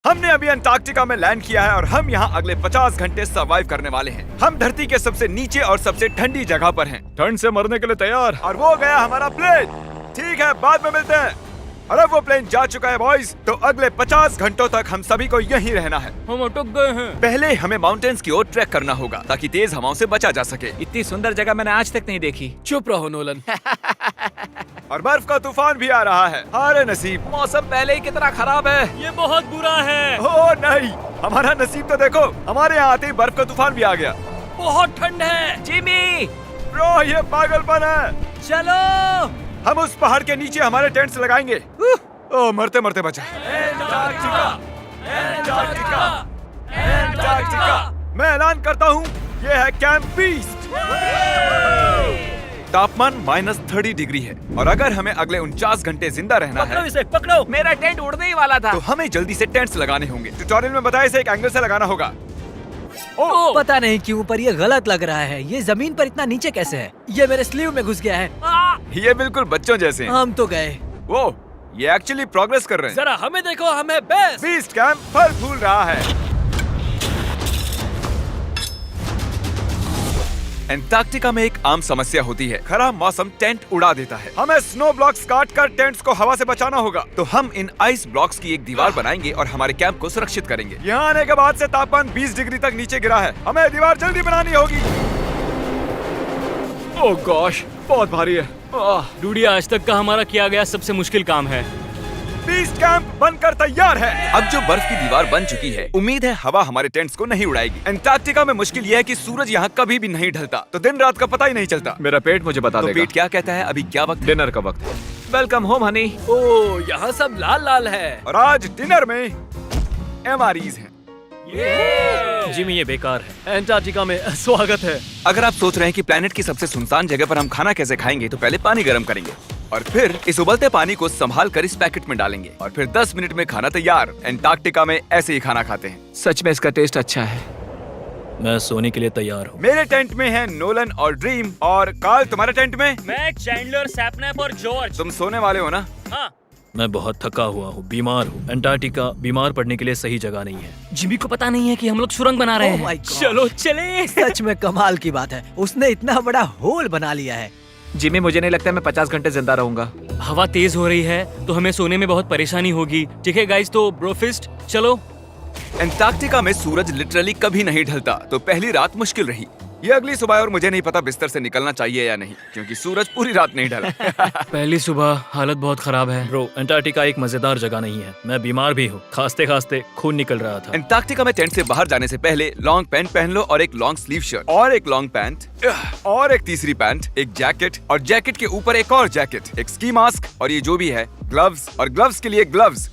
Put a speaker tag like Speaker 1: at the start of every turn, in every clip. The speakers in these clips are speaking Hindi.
Speaker 1: हमने अभी अंटार्कटिका में लैंड किया है और हम यहाँ अगले 50 घंटे सर्वाइव करने वाले हैं। हम धरती के सबसे नीचे और सबसे ठंडी जगह पर हैं। ठंड से मरने के लिए तैयार। और वो गया हमारा प्लेन। ठीक है, बाद में मिलते हैं। अरे वो प्लेन जा चुका है बॉयज। तो अगले 50 घंटों तक हम सभी को यहीं रहना है।
Speaker 2: हम अटक गए हैं।
Speaker 1: पहले हमें माउंटेन्स की ओर ट्रैक करना होगा ताकि तेज हवाओं से बचा जा सके।
Speaker 2: इतनी सुंदर जगह मैंने आज तक नहीं देखी।
Speaker 3: चुप रहो नोलन।
Speaker 1: और बर्फ का तूफान भी आ रहा है। अरे नसीब,
Speaker 2: मौसम पहले ही कितना खराब है।
Speaker 3: ये बहुत बुरा है।
Speaker 1: ओ नहीं, हमारा नसीब तो देखो, हमारे यहाँ आते ही बर्फ का तूफान भी आ गया।
Speaker 3: बहुत ठंड है।
Speaker 2: जिमी,
Speaker 1: ब्रो ये पागलपन है।
Speaker 3: चलो।
Speaker 1: हम उस पहाड़ के नीचे हमारे टेंट्स लगाएंगे। ओ मरते मरते बचा। मैं ऐलान करता हूँ, ये है कैंप बीस्ट। तापमान -30 डिग्री है और अगर हमें अगले 49 घंटे जिंदा रहना
Speaker 3: पकड़ो
Speaker 1: है
Speaker 3: इसे, पकड़ो।
Speaker 2: मेरा टेंट उड़ने ही वाला था।
Speaker 1: तो हमें जल्दी से टेंट्स लगाने होंगे। ट्यूटोरियल में बताया इसे एक एंगल से लगाना होगा।
Speaker 3: ओ, पता नहीं क्यों पर ये गलत लग रहा है। ये जमीन पर इतना नीचे कैसे है? ये मेरे स्लीव में घुस गया है।
Speaker 1: ये बिल्कुल बच्चों जैसे हैं।
Speaker 3: हम तो गए।
Speaker 1: वो ये एक्चुअली प्रोग्रेस कर रहे हैं।
Speaker 3: जरा हमें देखो, हमें बेस्ट।
Speaker 1: बीस्ट कैंप फल फूल रहा है। एंटार्कटिका में एक आम समस्या होती है, खराब मौसम टेंट उड़ा देता है। हमें स्नो ब्लॉक्स काट कर टेंट्स को हवा से बचाना होगा। तो हम इन आइस ब्लॉक्स की एक दीवार बनाएंगे और हमारे कैंप को सुरक्षित करेंगे। यहाँ आने के बाद से तापमान 20 डिग्री तक नीचे गिरा है। हमें दीवार जल्दी बनानी होगी।
Speaker 4: ओह गॉश, बहुत भारी है।
Speaker 3: डूडी, आज तक का हमारा किया गया सबसे मुश्किल काम है।
Speaker 1: बीस्ट कैंप बनकर तैयार है। अब जो बर्फ की दीवार बन चुकी है, उम्मीद है हवा हमारे टेंट्स को नहीं उड़ाएगी। एंटार्कटिका में मुश्किल यह है कि सूरज यहाँ कभी भी नहीं ढलता, तो दिन रात का पता ही नहीं चलता।
Speaker 4: मेरा पेट मुझे बता
Speaker 1: तो
Speaker 4: देगा।
Speaker 1: पेट क्या कहता है? अभी क्या वक्त है?
Speaker 4: डिनर का वक्त है। Welcome home Honey.
Speaker 3: ओ, यहाँ सब लाल लाल है।
Speaker 1: और आज डिनर में MREs हैं।
Speaker 3: जिमी, ये बेकार है। एंटार्कटिका में स्वागत है।
Speaker 1: अगर आप सोच रहे हैं कि प्लेनेट की सबसे सुनसान जगह पर हम खाना कैसे खाएंगे, तो पहले पानी गर्म करेंगे और फिर इस उबलते पानी को संभाल कर इस पैकेट में डालेंगे और फिर 10 मिनट में खाना तैयार। एंटार्कटिका में ऐसे ही खाना खाते हैं।
Speaker 4: सच में इसका टेस्ट अच्छा है।
Speaker 3: मैं सोने के लिए तैयार हूँ।
Speaker 1: मेरे टेंट में है नोलन और ड्रीम। और कार्ल, तुम्हारे टेंट में?
Speaker 3: मैं, चैंडलर, सैपनैप और जॉर्ज।
Speaker 1: तुम सोने वाले हो ना?
Speaker 3: हाँ। मैं बहुत थका हुआ हूँ, बीमार हूँ। एंटार्कटिका बीमार पड़ने के लिए सही जगह नहीं है। जिमी को पता नहीं है कि हम लोग सुरंग बना रहे हैं। चलो चले।
Speaker 5: सच में कमाल की बात है, उसने इतना बड़ा होल बना लिया है।
Speaker 4: जिमी, मुझे नहीं लगता मैं 50 घंटे जिंदा रहूंगा।
Speaker 3: हवा तेज हो रही है तो हमें सोने में बहुत परेशानी होगी। ठीक है गाइस, तो ब्रोफिस्ट चलो।
Speaker 1: एंटार्कटिका में सूरज लिटरली कभी नहीं ढलता, तो पहली रात मुश्किल रही। ये अगली सुबह और मुझे नहीं पता बिस्तर से निकलना चाहिए या नहीं, क्योंकि सूरज पूरी रात नहीं ढला।
Speaker 3: पहली सुबह हालत बहुत खराब है। ब्रो, एंटार्कटिका एक मजेदार जगह नहीं है। मैं बीमार भी हूँ, खांसते खांसते खून निकल रहा था।
Speaker 1: एंटार्कटिका में टेंट से बाहर जाने से पहले लॉन्ग पैंट पहन लो और एक लॉन्ग स्लीव शर्ट और एक लॉन्ग पैंट और एक तीसरी पैंट, एक जैकेट और जैकेट के ऊपर एक और जैकेट, एक स्की मास्क और ये जो भी है ग्लव्स और ग्लव्स के लिए ग्लव्स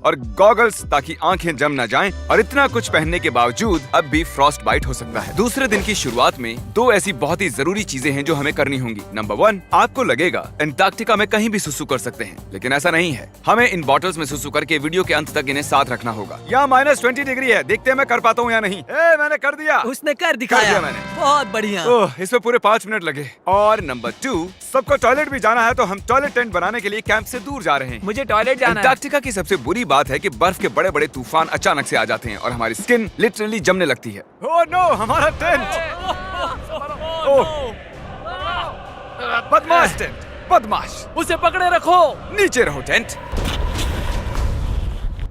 Speaker 1: और गॉगल्स ताकि आंखें जम न जाएं। और इतना कुछ पहनने के बावजूद अब भी फ्रॉस्ट बाइट हो सकता है। दूसरे दिन की शुरुआत में 2 ऐसी बहुत ही जरूरी चीजें हैं जो हमें करनी होंगी। नंबर 1, आपको लगेगा एंटार्कटिका में कहीं भी सुसु कर सकते हैं, लेकिन ऐसा नहीं है। हमें इन बॉटल्स में सुसु करके वीडियो के अंत तक इन्हें साथ रखना होगा। यहाँ -20 डिग्री है, देखते हैं मैं कर पाता हूँ या नहीं। मैंने कर दिया।
Speaker 5: उसने कर दिखाया।
Speaker 1: दिया मैंने।
Speaker 5: बहुत बढ़िया।
Speaker 1: ओह, इसमें पूरे 5 मिनट लगे। और नंबर 2, सबको टॉयलेट भी जाना है, तो हम टॉयलेट टेंट बनाने के लिए कैंप से दूर जा रहे हैं।
Speaker 4: मुझे टॉयलेट जाना है।
Speaker 1: एंटार्कटिका की सबसे बुरी बात है कि बर्फ के बड़े बड़े तूफान अचानक से आ जाते हैं और हमारी स्किन लिटरली जमने लगती है। ओह नो, हमारा टेंट। बदमाश टेंट, बदमाश।
Speaker 3: उसे पकड़े रखो।
Speaker 1: नीचे रहो टेंट।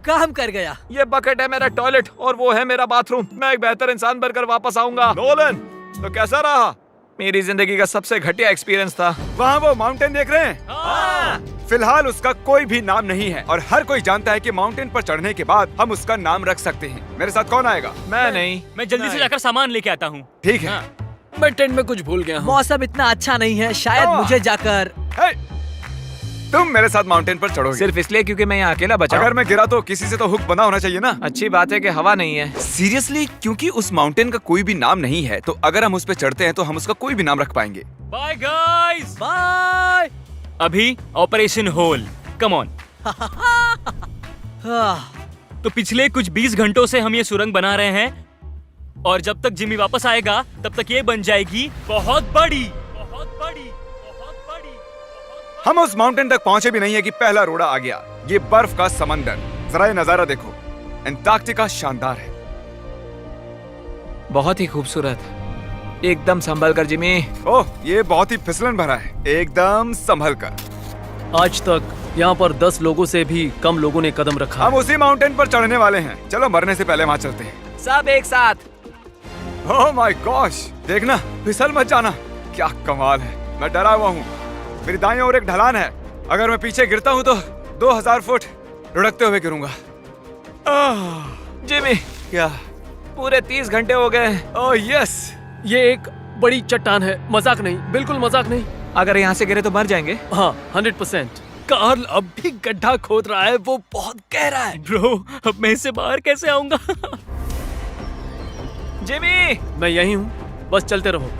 Speaker 5: काम कर गया।
Speaker 4: ये बकेट है मेरा टॉयलेट और वो है मेरा बाथरूम। मैं एक बेहतर इंसान बनकर वापस आऊंगा।
Speaker 1: नोलन, तो कैसा रहा?
Speaker 4: मेरी जिंदगी का सबसे घटिया एक्सपीरियंस था।
Speaker 1: वहाँ वो माउंटेन देख रहे हैं? फिलहाल उसका कोई भी नाम नहीं है और हर कोई जानता है कि माउंटेन पर चढ़ने के बाद हम उसका नाम रख सकते हैं। मेरे साथ कौन आएगा?
Speaker 4: मैं नहीं।
Speaker 3: मैं जल्दी से जाकर सामान लेके आता हूँ।
Speaker 1: ठीक है।
Speaker 3: मैं टेंट में कुछ भूल गया हूँ।
Speaker 5: मौसम इतना अच्छा नहीं है, शायद मुझे जाकर।
Speaker 1: हे, तुम मेरे साथ माउंटेन पर चढ़ोगे
Speaker 4: सिर्फ इसलिए क्योंकि मैं यहाँ अकेला बचा हूँ।
Speaker 1: अगर मैं गिरा तो किसी से तो हुक बंधा होना चाहिए ना।
Speaker 4: अच्छी बात है कि हवा नहीं है।
Speaker 1: सीरियसली, क्योंकि उस माउंटेन का कोई भी नाम नहीं है, तो अगर हम उस पे चढ़ते हैं तो हम उसका कोई भी नाम रख पाएंगे।
Speaker 3: Bye guys.
Speaker 5: बाय।
Speaker 3: अभी ऑपरेशन होल, कम ऑन। तो पिछले कुछ 20 घंटों से हम ये सुरंग बना रहे हैं और जब तक जिमी वापस आएगा तब तक ये बन जाएगी बहुत बड़ी, बहुत बड़ी, बहुत बड़ी।
Speaker 1: हम उस माउंटेन तक पहुंचे भी नहीं है कि पहला रोड़ा आ गया। ये बर्फ का समंदर, जरा ये नजारा देखो। एंटार्क्टिका शानदार है।
Speaker 2: बहुत ही खूबसूरत। एकदम संभल कर जिमी।
Speaker 1: ओह, ये बहुत ही फिसलन भरा है। एकदम संभल कर।
Speaker 6: आज तक यहाँ पर 10 लोगों से भी कम लोगों ने कदम रखा
Speaker 1: हम
Speaker 6: है।
Speaker 1: उसी माउंटेन पर चढ़ने वाले हैं। चलो मरने से पहले वहाँ चलते हैं।
Speaker 2: सब एक साथ।
Speaker 1: ओह माय गॉश, देखना, फिसल मत जाना। क्या कमाल है। मैं डरा हुआ हूँ। मेरी दाईं ओर एक ढलान है। अगर मैं पीछे गिरता हूँ तो 2000 फुट लुढ़कते हुए गिरूंगा।
Speaker 2: जिमी,
Speaker 1: क्या?
Speaker 2: पूरे 30 घंटे हो गए।
Speaker 1: Oh yes.
Speaker 6: ये एक बड़ी चट्टान है, मजाक नहीं, बिल्कुल मजाक नहीं।
Speaker 2: अगर यहाँ से गिरे तो मर जाएंगे।
Speaker 6: हाँ, 100%। कार्ल अब भी गड्ढा खोद रहा है, वो बहुत गहरा है।
Speaker 3: ब्रो, अब मैं इससे बाहर कैसे आऊंगा?
Speaker 2: जिमी,
Speaker 6: मैं यही हूँ, बस चलते रहो।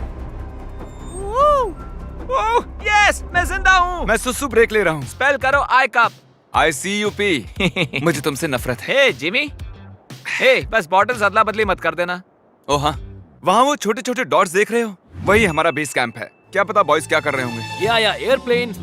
Speaker 2: यस, मैं जिंदा हूँ।
Speaker 1: मैं सुसु ब्रेक ले रहा हूँ।
Speaker 2: स्पेल करो आई कप।
Speaker 1: ICUP। मुझे तुमसे नफरत है।
Speaker 2: हे जिमी, हे बस बॉटल्स अदला बदली मत कर देना।
Speaker 1: ओ हाँ, वहाँ वो छोटे छोटे डॉट्स देख रहे हो? वही हमारा बेस कैंप है। क्या पता बॉयज क्या कर रहे होंगे।
Speaker 6: ये आया एयरप्लेन।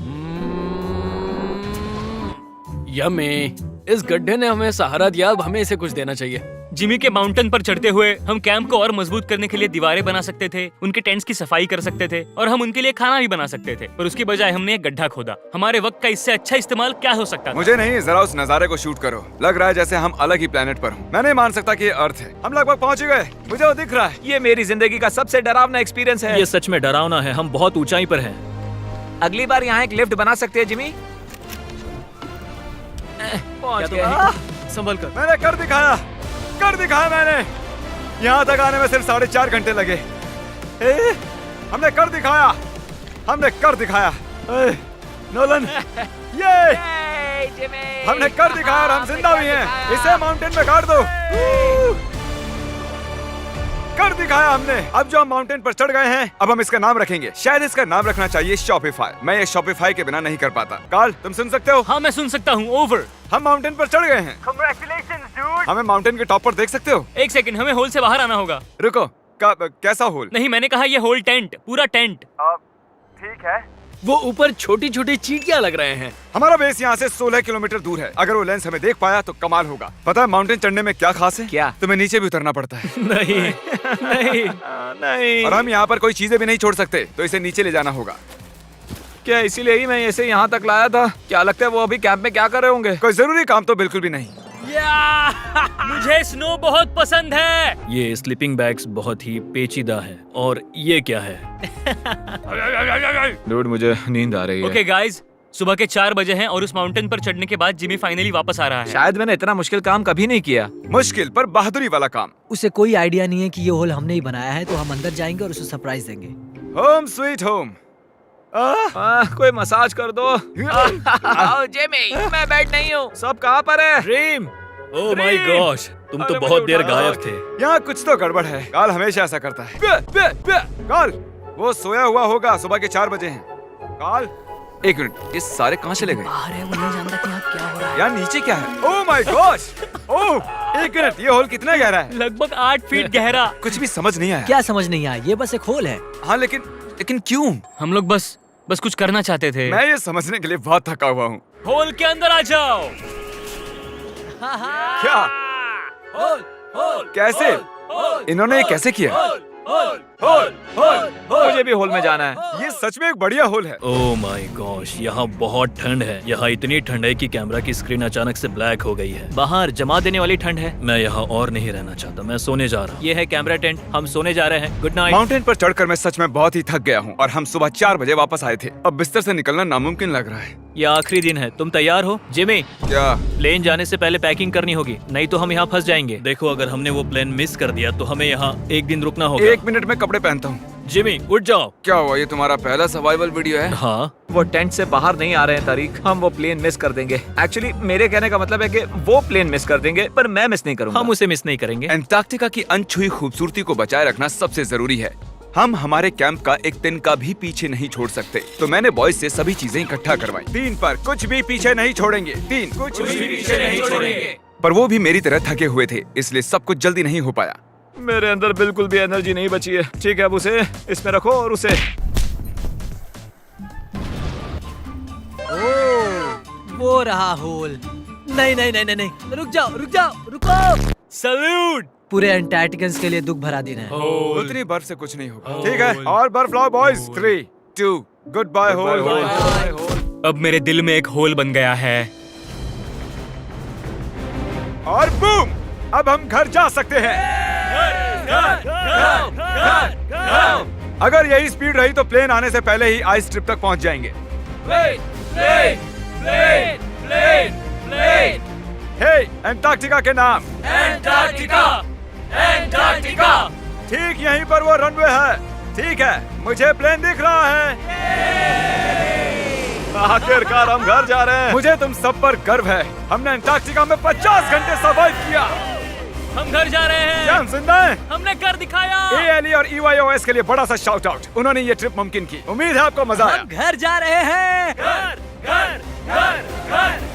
Speaker 6: यम्मी, इस गड्ढे ने हमें सहारा दिया, अब हमें इसे कुछ देना चाहिए।
Speaker 3: जिमी के माउंटेन पर चढ़ते हुए हम कैंप को और मजबूत करने के लिए दीवारें बना सकते थे, उनके टेंट्स की सफाई कर सकते थे और हम उनके लिए खाना भी बना सकते थे, पर उसकी बजाय हमने एक गड्ढा खोदा। हमारे वक्त का इससे अच्छा इस्तेमाल क्या हो सकता था?
Speaker 1: मुझे नहीं, जरा उस नजारे को शूट करो। लग रहा है जैसे हम अलग ही प्लेनेट पर हूँ। मैं नहीं मान सकता कि ये अर्थ है। हम लगभग पहुँच गए। मुझे वो दिख रहा है।
Speaker 2: ये मेरी जिंदगी का सबसे डरावना एक्सपीरियंस है।
Speaker 6: ये सच में डरावना है, हम बहुत ऊंचाई पर हैं।
Speaker 2: अगली बार यहाँ एक लिफ्ट बना सकते हैं जिमी। पहुंच
Speaker 6: क्या
Speaker 2: गए।
Speaker 6: तुम संभल कर।
Speaker 1: मैंने कर दिखाया। कर दिखाया मैंने। यहाँ तक आने में सिर्फ 4.5 घंटे लगे। हमने कर दिखाया। हमने कर दिखाया। नोलन, ये
Speaker 2: Yay, जिमी।
Speaker 1: हमने कर दिखाया और हम जिंदा भी हैं। इसे माउंटेन में गाड़ दो। कर दिखाया हमने। अब जो हम माउंटेन पर चढ़ गए हैं, अब हम इसका नाम रखेंगे। शायद इसका नाम रखना चाहिए शॉपिफाई। मैं ये शॉपिफाई के बिना नहीं कर पाता। कार्ल, तुम सुन सकते हो?
Speaker 3: हाँ, मैं सुन सकता हूँ। ओवर।
Speaker 1: हम माउंटेन पर चढ़ गए हैं। Congratulations, dude। हमें माउंटेन के टॉप पर देख सकते हो?
Speaker 3: एक सेकंड, हमें होल से बाहर आना होगा।
Speaker 1: रुको, कैसा होल?
Speaker 3: नहीं, मैंने कहा ये होल टेंट, पूरा टेंट।
Speaker 1: ठीक है।
Speaker 6: वो ऊपर छोटी छोटी चींटियां लग रहे हैं।
Speaker 1: हमारा बेस यहाँ से 16 किलोमीटर दूर है। अगर वो लेंस हमें देख पाया तो कमाल होगा। पता है माउंटेन चढ़ने में क्या खास है?
Speaker 2: क्या?
Speaker 1: तुम्हें नीचे भी उतरना पड़ता है।
Speaker 6: नहीं नहीं,
Speaker 2: नहीं।
Speaker 1: और हम यहाँ पर कोई चीजें भी नहीं छोड़ सकते, तो इसे नीचे ले जाना होगा।
Speaker 2: क्या इसीलिए ही मैं इसे यहाँ तक लाया था? क्या लगता है वो अभी कैंप में क्या कर रहे होंगे?
Speaker 1: कोई जरूरी काम तो बिल्कुल भी नहीं।
Speaker 3: मुझे स्नो बहुत पसंद है।
Speaker 6: ये स्लीपिंग बैग्स बहुत ही पेचीदा है। और ये क्या है?
Speaker 2: डूड, मुझे नींद आ रही है।
Speaker 3: ओके गाइज, सुबह के 4 बजे हैं और उस माउंटेन पर चढ़ने के बाद जिमी फाइनली वापस आ रहा है।
Speaker 2: शायद मैंने इतना मुश्किल काम कभी नहीं किया।
Speaker 1: मुश्किल पर बहादुरी वाला काम।
Speaker 5: उसे कोई आइडिया नहीं है कि ये होल हमने ही बनाया है, तो हम अंदर जाएंगे और उसे सरप्राइज देंगे।
Speaker 1: Home sweet home.
Speaker 2: कोई मसाज कर दो। आओ जिमी, मैं बैठ नहीं हूँ। सब कहाँ पर है?
Speaker 6: ड्रीम, ओह माय गॉश, तुम तो बहुत देर गायब थे।
Speaker 1: यहाँ कुछ तो गड़बड़ है। काल हमेशा ऐसा करता है। काल, वो सोया हुआ होगा। सुबह के 4 बजे हैं। काल, एक मिनट, ये सारे कहाँ चले गए?
Speaker 5: बाहर है, वो नहीं जानता कि यहाँ क्या हो रहा है।
Speaker 1: यार नीचे क्या है? Oh my gosh. ओह, एक मिनट, ये होल कितना गहरा है?
Speaker 3: लगभग 8 फीट गहरा।
Speaker 1: कुछ भी समझ नहीं आया।
Speaker 5: क्या समझ नहीं आया? ये बस एक होल है।
Speaker 1: हाँ, लेकिन क्यों?
Speaker 3: हम लोग बस कुछ करना चाहते थे।
Speaker 1: मैं ये समझने के लिए बहुत थका हुआ हूँ।
Speaker 3: होल के अंदर आ जाओ।
Speaker 1: क्या? कैसे? इन्होंने ये कैसे किया?
Speaker 2: मुझे भी होल में जाना है।
Speaker 1: ये सच में एक बढ़िया होल है।
Speaker 6: ओह माय गॉश, यहाँ बहुत ठंड है। यहाँ इतनी ठंड है कि कैमरा की स्क्रीन अचानक से ब्लैक हो गई है। बाहर जमा देने वाली ठंड है। मैं यहाँ और नहीं रहना चाहता, मैं सोने जा रहा हूँ। ये है कैमरा टेंट, हम सोने जा रहे हैं। Good night.
Speaker 1: माउंटेन पर चढ़कर मैं सच में बहुत ही थक गया हूँ और हम सुबह 4 बजे वापस आए थे। अब बिस्तर से निकलना नामुमकिन लग रहा है।
Speaker 6: ये आखिरी दिन है, तुम तैयार हो? जिमी,
Speaker 1: क्या?
Speaker 6: प्लेन जाने से पहले पैकिंग करनी होगी, नहीं तो हम यहाँ फंस जाएंगे। देखो, अगर हमने वो प्लेन मिस कर दिया तो हमें यहाँ एक दिन रुकना होगा।
Speaker 1: 1 मिनट में कपड़े पहनता हूँ।
Speaker 6: जिमी, उठ जाओ।
Speaker 1: क्या हुआ? ये तुम्हारा पहला सर्वाइवल वीडियो है?
Speaker 6: हाँ,
Speaker 2: वो टेंट से बाहर नहीं आ रहे हैं तारीख। हम वो प्लेन मिस कर देंगे। एक्चुअली मेरे कहने का मतलब है कि वो प्लेन मिस कर देंगे, पर मैं मिस नहीं करूंगा।
Speaker 6: हम उसे मिस नहीं करेंगे।
Speaker 1: एंटार्क्टिका की अनछुई खूबसूरती को बचाए रखना सबसे जरूरी है। हम हमारे कैंप का एक दिन का भी पीछे नहीं छोड़ सकते, तो मैंने बॉयज से सभी चीजें इकट्ठा करवाई। 3 पर कुछ भी पीछे नहीं छोड़ेंगे। 3 कुछ भी पीछे नहीं छोड़ेंगे। पर वो भी मेरी तरह थके हुए थे, इसलिए सब कुछ जल्दी नहीं हो पाया।
Speaker 2: मेरे अंदर बिल्कुल भी एनर्जी नहीं बची है। ठीक है, अब उसे इसमें रखो और उसे।
Speaker 5: ओह, वो रहा होल। नहीं नहीं नहीं नहीं नहीं, रुक जाओ रुको।
Speaker 3: सल्यूट।
Speaker 5: पूरे अंटार्कटिकन्स के लिए दुख भरा दिन है।
Speaker 1: उतनी बर्फ से कुछ नहीं होगा। ठीक है, और बर्फ लाओ बॉयज। 3, 2, good bye whole.
Speaker 3: अब मेरे दिल में एक होल बन गया है।
Speaker 1: और बूम, अब हम घर जा सकते हैं। अगर यही स्पीड रही तो प्लेन आने से पहले ही आइस स्ट्रिप तक पहुंच जाएंगे। हे, अंटार्कटिका के नाम। अंटार्कटिका। ठीक यहीं पर वो रनवे है। ठीक है, मुझे प्लेन दिख रहा है।
Speaker 4: आखिरकार हम घर जा रहे हैं।
Speaker 1: मुझे तुम सब पर गर्व है। हमने अंटार्कटिका में 50 घंटे सर्वाइव किया।
Speaker 3: हम घर जा रहे हैं।
Speaker 1: क्या हम जिंदा हैं?
Speaker 3: हमने कर दिखाया।
Speaker 1: ALE और EYOS के लिए बड़ा सा शाउट आउट। उन्होंने ये ट्रिप मुमकिन की। उम्मीद है आपको मजा आया।
Speaker 5: हम घर जा रहे हैं।
Speaker 3: घर घर घर घर